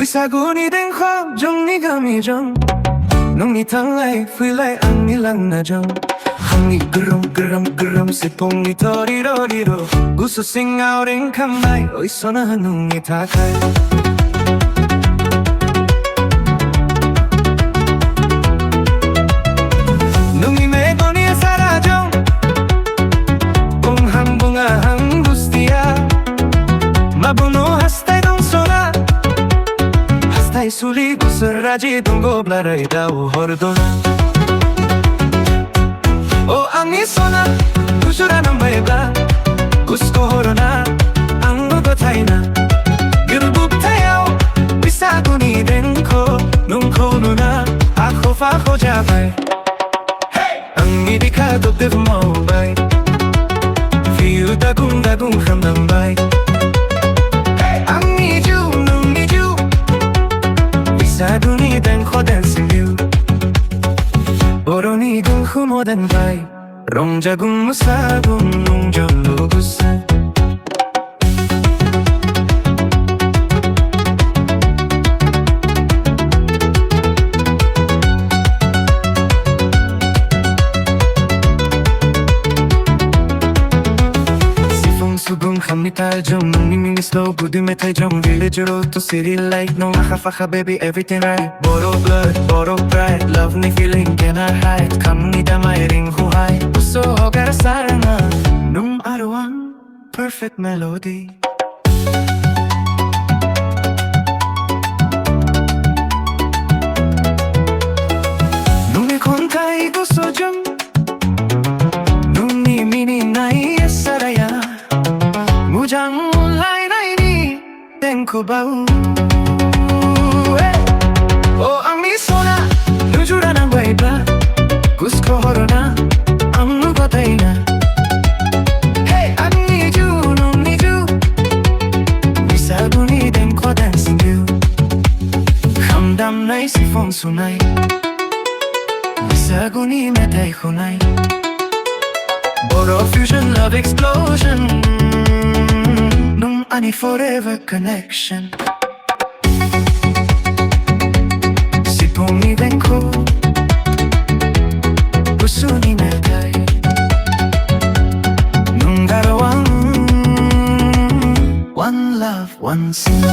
Bwisagu ni den khop jong ni gami jong nong ni thang lai phui lai ang ni lang na jong hang ni grum sipong ni tori ro gusto sing out in kamay oi sona nong ni takay nong ni mego ni sara jong bunghang bunga hang gustia mabuno hastay dong sona hastay suli gusaraji donggo blaray daw hordona oh angin sona tujuran ang bayba gusto horona ang bugotay na gilbuk tayo Bwisagu ni den ko nung kono na ako fa ko jabay ang hindi ka dogdev mo bay feel dagong ramdam bay ang need you nung need you Bwisagu ni den ko dancing you Bodo ni gung humodan bay rong jagung musagong nung jolo gusa Subong kami tayo jong nung miming slow budi me tayo jong village road to city light nung akafaha baby everything right Bodo blood, Bodo pride love ni feeling cannot hide kami damay ring huhay puso hogar saranga nung arawan perfect melody nung ikon tayo gusto jong nung ni mini na saraya Mujang mulai na ini Tengko bau Oh ang misona Nujuran ang bayba Gusto horona Ang nubatay na Hey I need you No need you Bwisagu ni Tengko dancing you Hamdam na sifong sunay Bwisagu ni metay hunay Bodo fusion love explosion Ani forever connection Sipong ni den ko Gusto ni metay Nung garawang One love, one sin